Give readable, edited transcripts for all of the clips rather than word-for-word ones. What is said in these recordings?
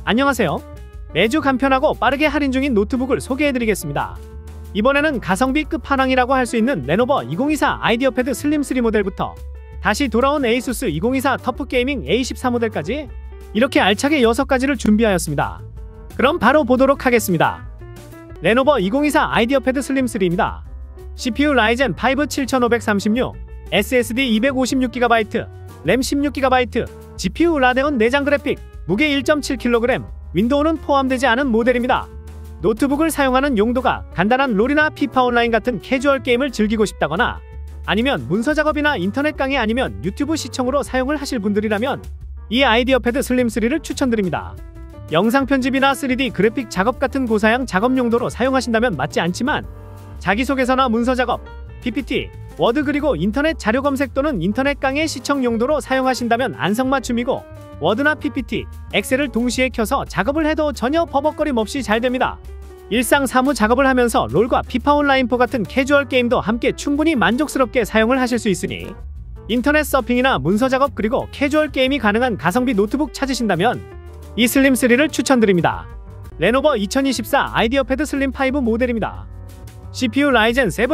안녕하세요. 매주 간편하고 빠르게 할인 중인 노트북을 소개해드리겠습니다. 이번에는 가성비 끝판왕이라고 할 수 있는 레노버 2024 아이디어 패드 슬림 3 모델부터 다시 돌아온 에이수스 2024 터프 게이밍 A14 모델까지 이렇게 알차게 6가지를 준비하였습니다. 그럼 바로 보도록 하겠습니다. 레노버 2024 아이디어 패드 슬림 3입니다. CPU 라이젠 5 7536, SSD 256GB, 램 16GB, GPU 라데온 내장 그래픽, 무게 1.7kg, 윈도우는 포함되지 않은 모델입니다. 노트북을 사용하는 용도가 간단한 롤이나 피파 온라인 같은 캐주얼 게임을 즐기고 싶다거나 아니면 문서 작업이나 인터넷 강의 아니면 유튜브 시청으로 사용을 하실 분들이라면 이 아이디어 패드 슬림 3를 추천드립니다. 영상 편집이나 3D 그래픽 작업 같은 고사양 작업 용도로 사용하신다면 맞지 않지만 자기소개서나 문서 작업, PPT, 워드 그리고 인터넷 자료 검색 또는 인터넷 강의 시청 용도로 사용하신다면 안성맞춤이고 워드나 PPT, 엑셀을 동시에 켜서 작업을 해도 전혀 버벅거림 없이 잘 됩니다. 일상 사무 작업을 하면서 롤과 피파 온라인4 같은 캐주얼 게임도 함께 충분히 만족스럽게 사용을 하실 수 있으니 인터넷 서핑이나 문서 작업 그리고 캐주얼 게임이 가능한 가성비 노트북 찾으신다면 이 슬림 3를 추천드립니다. 레노버 2024 아이디어 패드 슬림 5 모델입니다. CPU 라이젠 7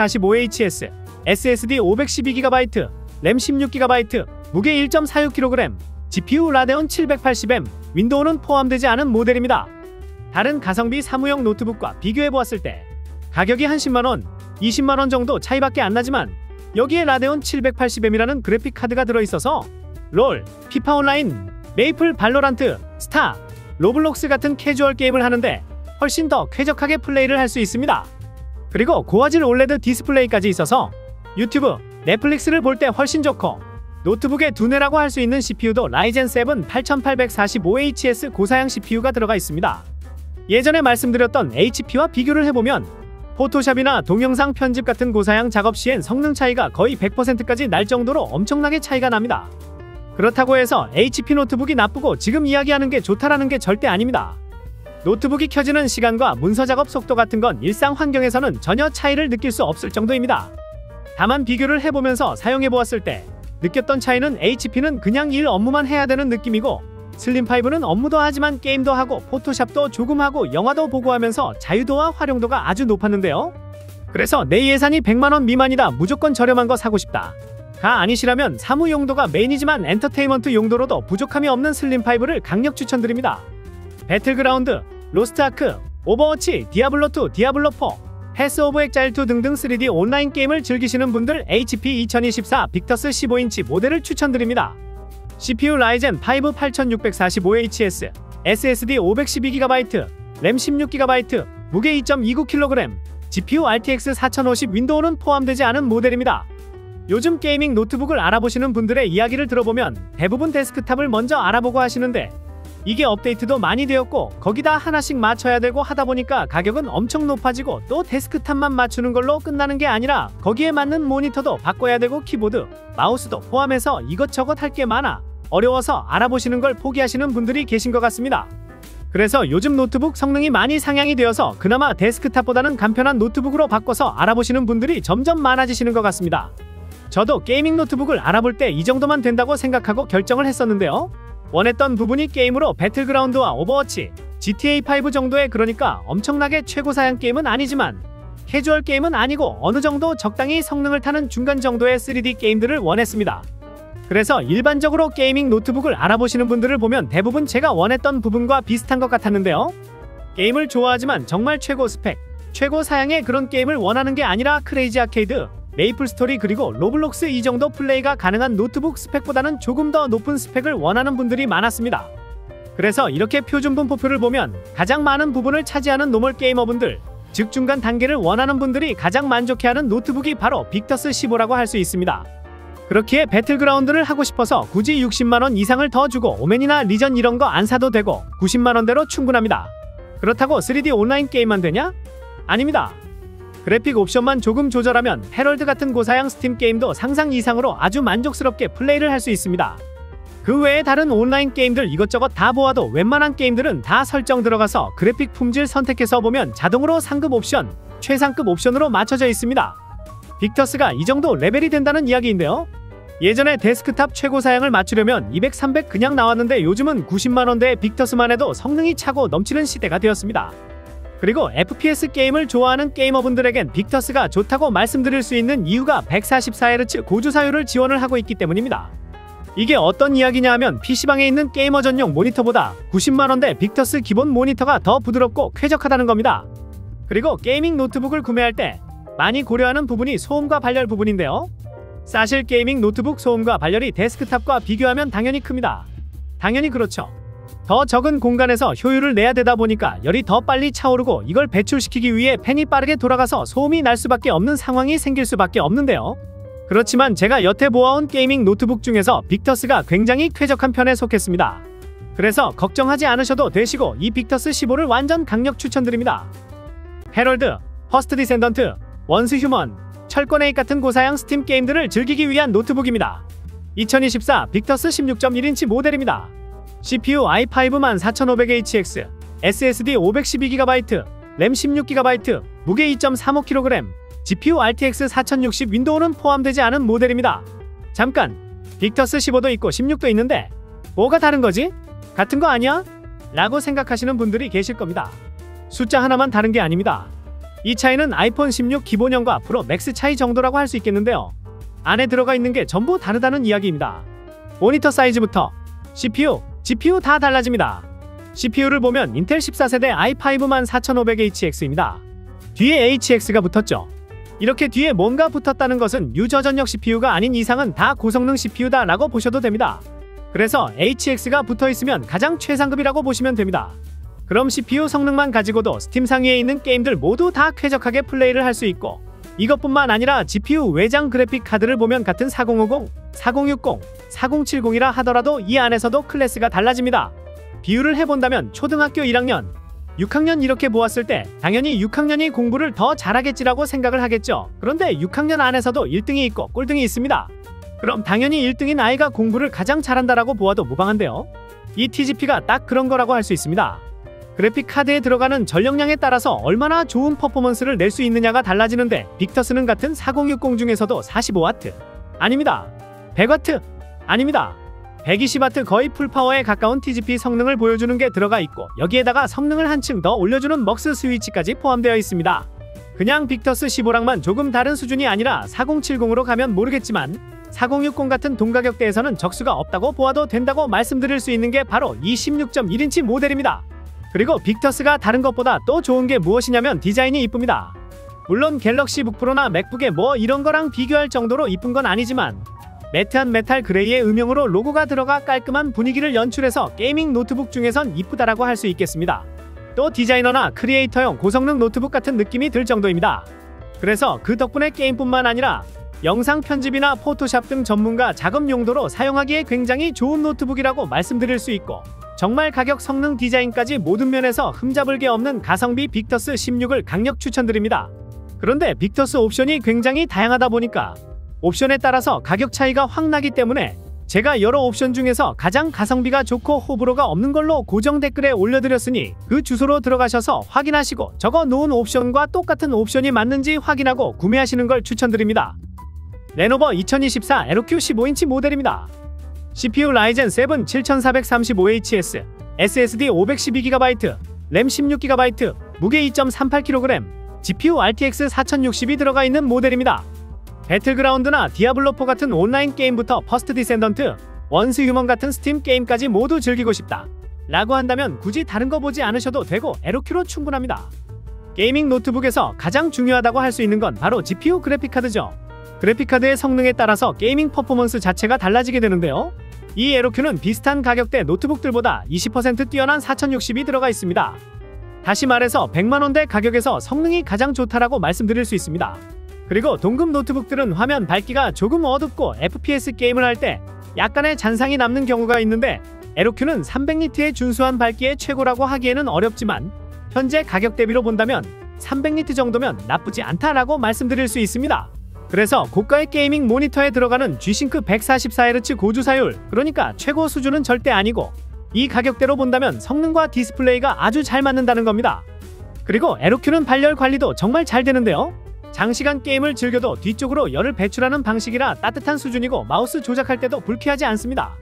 8845HS, SSD 512GB, 램 16GB, 무게 1.46kg, GPU 라데온 780M, 윈도우는 포함되지 않은 모델입니다. 다른 가성비 사무용 노트북과 비교해보았을 때 가격이 한 10만원, 20만원 정도 차이밖에 안 나지만 여기에 라데온 780M이라는 그래픽 카드가 들어있어서 롤, 피파 온라인, 메이플 발로란트, 스타, 로블록스 같은 캐주얼 게임을 하는데 훨씬 더 쾌적하게 플레이를 할 수 있습니다. 그리고 고화질 올레드 디스플레이까지 있어서 유튜브, 넷플릭스를 볼 때 훨씬 좋고 노트북의 두뇌라고 할 수 있는 CPU도 라이젠 7 8845HS 고사양 CPU가 들어가 있습니다. 예전에 말씀드렸던 HP와 비교를 해보면 포토샵이나 동영상 편집 같은 고사양 작업 시엔 성능 차이가 거의 100%까지 날 정도로 엄청나게 차이가 납니다. 그렇다고 해서 HP 노트북이 나쁘고 지금 이야기하는 게 좋다라는 게 절대 아닙니다. 노트북이 켜지는 시간과 문서 작업 속도 같은 건 일상 환경에서는 전혀 차이를 느낄 수 없을 정도입니다. 다만 비교를 해보면서 사용해보았을 때 느꼈던 차이는 HP는 그냥 일 업무만 해야 되는 느낌이고 슬림5는 업무도 하지만 게임도 하고 포토샵도 조금 하고 영화도 보고 하면서 자유도와 활용도가 아주 높았는데요. 그래서 내 예산이 100만원 미만이다 무조건 저렴한 거 사고 싶다 가 아니시라면 사무 용도가 메인이지만 엔터테인먼트 용도로도 부족함이 없는 슬림5를 강력 추천드립니다. 배틀그라운드, 로스트아크, 오버워치, 디아블로2, 디아블로4, 패스 오브 엑자일2 등등 3D 온라인 게임을 즐기시는 분들 HP 2024 빅터스 15인치 모델을 추천드립니다. CPU 라이젠 5 8645HS, SSD 512GB, 램 16GB, 무게 2.29kg, GPU RTX 4050 윈도우는 포함되지 않은 모델입니다. 요즘 게이밍 노트북을 알아보시는 분들의 이야기를 들어보면 대부분 데스크탑을 먼저 알아보고 하시는데 이게 업데이트도 많이 되었고 거기다 하나씩 맞춰야 되고 하다보니까 가격은 엄청 높아지고 또 데스크탑만 맞추는 걸로 끝나는 게 아니라 거기에 맞는 모니터도 바꿔야 되고 키보드, 마우스도 포함해서 이것저것 할 게 많아 어려워서 알아보시는 걸 포기하시는 분들이 계신 것 같습니다. 그래서 요즘 노트북 성능이 많이 상향이 되어서 그나마 데스크탑보다는 간편한 노트북으로 바꿔서 알아보시는 분들이 점점 많아지시는 것 같습니다. 저도 게이밍 노트북을 알아볼 때 이 정도만 된다고 생각하고 결정을 했었는데요. 원했던 부분이 게임으로 배틀그라운드와 오버워치, GTA5 정도의 그러니까 엄청나게 최고 사양 게임은 아니지만 캐주얼 게임은 아니고 어느 정도 적당히 성능을 타는 중간 정도의 3D 게임들을 원했습니다. 그래서 일반적으로 게이밍 노트북을 알아보시는 분들을 보면 대부분 제가 원했던 부분과 비슷한 것 같았는데요. 게임을 좋아하지만 정말 최고 스펙, 최고 사양의 그런 게임을 원하는 게 아니라 크레이지 아케이드, 메이플 스토리 그리고 로블록스 이 정도 플레이가 가능한 노트북 스펙보다는 조금 더 높은 스펙을 원하는 분들이 많았습니다. 그래서 이렇게 표준 분포표를 보면 가장 많은 부분을 차지하는 노멀 게이머분들, 즉 중간 단계를 원하는 분들이 가장 만족해하는 노트북이 바로 빅터스 15라고 할 수 있습니다. 그렇기에 배틀그라운드를 하고 싶어서 굳이 60만원 이상을 더 주고 오맨이나 리전 이런 거 안 사도 되고 90만원대로 충분합니다. 그렇다고 3D 온라인 게임만 되냐? 아닙니다. 그래픽 옵션만 조금 조절하면 헤럴드 같은 고사양 스팀 게임도 상상 이상으로 아주 만족스럽게 플레이를 할 수 있습니다. 그 외에 다른 온라인 게임들 이것저것 다 보아도 웬만한 게임들은 다 설정 들어가서 그래픽 품질 선택해서 보면 자동으로 상급 옵션, 최상급 옵션으로 맞춰져 있습니다. 빅터스가 이 정도 레벨이 된다는 이야기인데요. 예전에 데스크탑 최고 사양을 맞추려면 200, 300 그냥 나왔는데 요즘은 90만원대의 빅터스만 해도 성능이 차고 넘치는 시대가 되었습니다. 그리고 FPS 게임을 좋아하는 게이머분들에겐 빅터스가 좋다고 말씀드릴 수 있는 이유가 144Hz 고주사율을 지원을 하고 있기 때문입니다. 이게 어떤 이야기냐 하면 PC방에 있는 게이머 전용 모니터보다 90만원대 빅터스 기본 모니터가 더 부드럽고 쾌적하다는 겁니다. 그리고 게이밍 노트북을 구매할 때 많이 고려하는 부분이 소음과 발열 부분인데요. 사실 게이밍 노트북 소음과 발열이 데스크탑과 비교하면 당연히 큽니다. 당연히 그렇죠. 더 적은 공간에서 효율을 내야 되다 보니까 열이 더 빨리 차오르고 이걸 배출시키기 위해 팬이 빠르게 돌아가서 소음이 날 수밖에 없는 상황이 생길 수밖에 없는데요. 그렇지만 제가 여태 보아온 게이밍 노트북 중에서 빅터스가 굉장히 쾌적한 편에 속했습니다. 그래서 걱정하지 않으셔도 되시고 이 빅터스 15를 완전 강력 추천드립니다. 헤럴드, 퍼스트 디센던트, 원스 휴먼, 철권8 같은 고사양 스팀 게임들을 즐기기 위한 노트북입니다. 2024 빅터스 16.1인치 모델입니다. CPU i5 14500HX, SSD 512GB, 램 16GB, 무게 2.35kg, GPU RTX 4060 윈도우는 포함되지 않은 모델입니다. 잠깐! 빅터스 15도 있고 16도 있는데 뭐가 다른 거지? 같은 거 아니야? 라고 생각하시는 분들이 계실 겁니다. 숫자 하나만 다른 게 아닙니다. 이 차이는 아이폰 16 기본형과 프로 맥스 차이 정도라고 할 수 있겠는데요. 안에 들어가 있는 게 전부 다르다는 이야기입니다. 모니터 사이즈부터 CPU, GPU 다 달라집니다. CPU를 보면 인텔 14세대 i5 14500HX입니다. 뒤에 HX가 붙었죠. 이렇게 뒤에 뭔가 붙었다는 것은 유저 전역 CPU가 아닌 이상은 다 고성능 CPU다 라고 보셔도 됩니다. 그래서 HX가 붙어있으면 가장 최상급이라고 보시면 됩니다. 그럼 CPU 성능만 가지고도 스팀 상위에 있는 게임들 모두 다 쾌적하게 플레이를 할 수 있고, 이것뿐만 아니라 GPU 외장 그래픽 카드를 보면 같은 4050, 4060, 4070이라 하더라도 이 안에서도 클래스가 달라집니다. 비유를 해본다면 초등학교 1학년, 6학년 이렇게 보았을 때 당연히 6학년이 공부를 더 잘하겠지라고 생각을 하겠죠. 그런데 6학년 안에서도 1등이 있고 꼴등이 있습니다. 그럼 당연히 1등인 아이가 공부를 가장 잘한다라고 보아도 무방한데요. 이 TGP가 딱 그런 거라고 할 수 있습니다. 그래픽 카드에 들어가는 전력량에 따라서 얼마나 좋은 퍼포먼스를 낼 수 있느냐가 달라지는데 빅터스는 같은 4060 중에서도 45W 아닙니다. 100W 아닙니다. 120W 거의 풀파워에 가까운 TGP 성능을 보여주는 게 들어가 있고, 여기에다가 성능을 한층 더 올려주는 먹스 스위치까지 포함되어 있습니다. 그냥 빅터스 15랑만 조금 다른 수준이 아니라 4070으로 가면 모르겠지만 4060 같은 동가격대에서는 적수가 없다고 보아도 된다고 말씀드릴 수 있는 게 바로 이 16.1인치 모델입니다. 그리고 빅터스가 다른 것보다 또 좋은 게 무엇이냐면 디자인이 이쁩니다. 물론 갤럭시 북 프로나 맥북에 뭐 이런 거랑 비교할 정도로 이쁜 건 아니지만 매트한 메탈 그레이의 음영으로 로고가 들어가 깔끔한 분위기를 연출해서 게이밍 노트북 중에선 이쁘다라고 할 수 있겠습니다. 또 디자이너나 크리에이터용 고성능 노트북 같은 느낌이 들 정도입니다. 그래서 그 덕분에 게임뿐만 아니라 영상 편집이나 포토샵 등 전문가 작업 용도로 사용하기에 굉장히 좋은 노트북이라고 말씀드릴 수 있고, 정말 가격, 성능, 디자인까지 모든 면에서 흠잡을 게 없는 가성비 빅터스 16을 강력 추천드립니다. 그런데 빅터스 옵션이 굉장히 다양하다 보니까 옵션에 따라서 가격 차이가 확 나기 때문에 제가 여러 옵션 중에서 가장 가성비가 좋고 호불호가 없는 걸로 고정 댓글에 올려드렸으니 그 주소로 들어가셔서 확인하시고 적어 놓은 옵션과 똑같은 옵션이 맞는지 확인하고 구매하시는 걸 추천드립니다. 레노버 2024 에로큐 15인치 모델입니다. CPU 라이젠 7 7435HS, SSD 512GB, 램 16GB, 무게 2.38kg, GPU RTX 4060이 들어가 있는 모델입니다. 배틀그라운드나 디아블로4 같은 온라인 게임부터 퍼스트 디센던트, 원스 휴먼 같은 스팀 게임까지 모두 즐기고 싶다 라고 한다면 굳이 다른 거 보지 않으셔도 되고 에로큐로 충분합니다. 게이밍 노트북에서 가장 중요하다고 할 수 있는 건 바로 GPU 그래픽카드죠. 그래픽카드의 성능에 따라서 게이밍 퍼포먼스 자체가 달라지게 되는데요. 이 에로큐는 비슷한 가격대 노트북들보다 20% 뛰어난 4060이 들어가 있습니다. 다시 말해서 100만원대 가격에서 성능이 가장 좋다라고 말씀드릴 수 있습니다. 그리고 동급 노트북들은 화면 밝기가 조금 어둡고 FPS 게임을 할 때 약간의 잔상이 남는 경우가 있는데, 에로큐는 300니트의 준수한 밝기의 최고라고 하기에는 어렵지만 현재 가격 대비로 본다면 300니트 정도면 나쁘지 않다라고 말씀드릴 수 있습니다. 그래서 고가의 게이밍 모니터에 들어가는 G-SYNC 144Hz 고주사율, 그러니까 최고 수준은 절대 아니고 이 가격대로 본다면 성능과 디스플레이가 아주 잘 맞는다는 겁니다. 그리고 에로큐는 발열 관리도 정말 잘 되는데요. 장시간 게임을 즐겨도 뒤쪽으로 열을 배출하는 방식이라 따뜻한 수준이고 마우스 조작할 때도 불쾌하지 않습니다.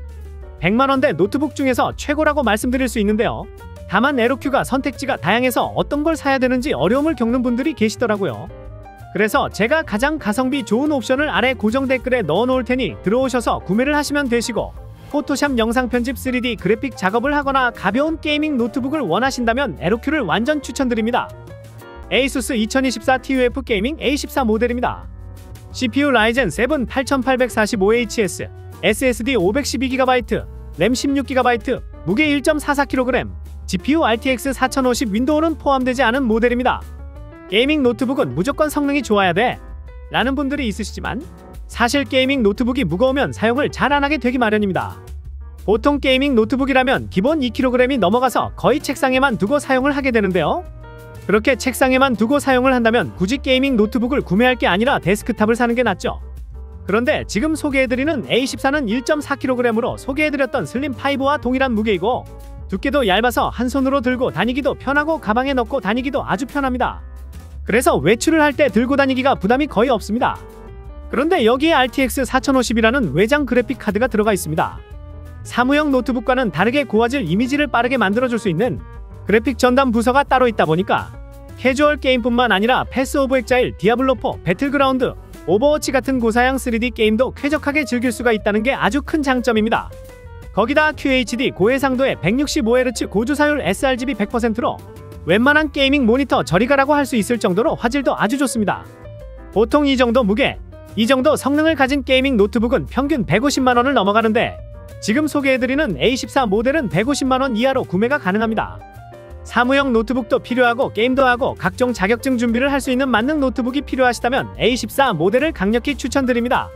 100만원대 노트북 중에서 최고라고 말씀드릴 수 있는데요. 다만 에로큐가 선택지가 다양해서 어떤 걸 사야 되는지 어려움을 겪는 분들이 계시더라고요. 그래서 제가 가장 가성비 좋은 옵션을 아래 고정 댓글에 넣어 놓을 테니 들어오셔서 구매를 하시면 되시고, 포토샵 영상 편집 3D 그래픽 작업을 하거나 가벼운 게이밍 노트북을 원하신다면 에로큐를 완전 추천드립니다. ASUS 2024 TUF 게이밍 A14 모델입니다. CPU 라이젠 7 8845HS, SSD 512GB, 램 16GB, 무게 1.44kg, GPU RTX 4050 윈도우는 포함되지 않은 모델입니다. 게이밍 노트북은 무조건 성능이 좋아야 돼 라는 분들이 있으시지만 사실 게이밍 노트북이 무거우면 사용을 잘 안하게 되기 마련입니다. 보통 게이밍 노트북이라면 기본 2kg이 넘어가서 거의 책상에만 두고 사용을 하게 되는데요. 그렇게 책상에만 두고 사용을 한다면 굳이 게이밍 노트북을 구매할 게 아니라 데스크탑을 사는 게 낫죠. 그런데 지금 소개해드리는 A14는 1.4kg으로 소개해드렸던 슬림5와 동일한 무게이고, 두께도 얇아서 한 손으로 들고 다니기도 편하고 가방에 넣고 다니기도 아주 편합니다. 그래서 외출을 할 때 들고 다니기가 부담이 거의 없습니다. 그런데 여기에 RTX 4050이라는 외장 그래픽 카드가 들어가 있습니다. 사무용 노트북과는 다르게 고화질 이미지를 빠르게 만들어줄 수 있는 그래픽 전담 부서가 따로 있다 보니까 캐주얼 게임뿐만 아니라 패스 오브 엑자일, 디아블로4, 배틀그라운드, 오버워치 같은 고사양 3D 게임도 쾌적하게 즐길 수가 있다는 게 아주 큰 장점입니다. 거기다 QHD 고해상도의 165Hz 고주사율 sRGB 100%로 웬만한 게이밍 모니터 저리가라고 할 수 있을 정도로 화질도 아주 좋습니다. 보통 이 정도 무게, 이 정도 성능을 가진 게이밍 노트북은 평균 150만원을 넘어가는데 지금 소개해드리는 A14 모델은 150만원 이하로 구매가 가능합니다. 사무용 노트북도 필요하고 게임도 하고 각종 자격증 준비를 할 수 있는 만능 노트북이 필요하시다면 A14 모델을 강력히 추천드립니다.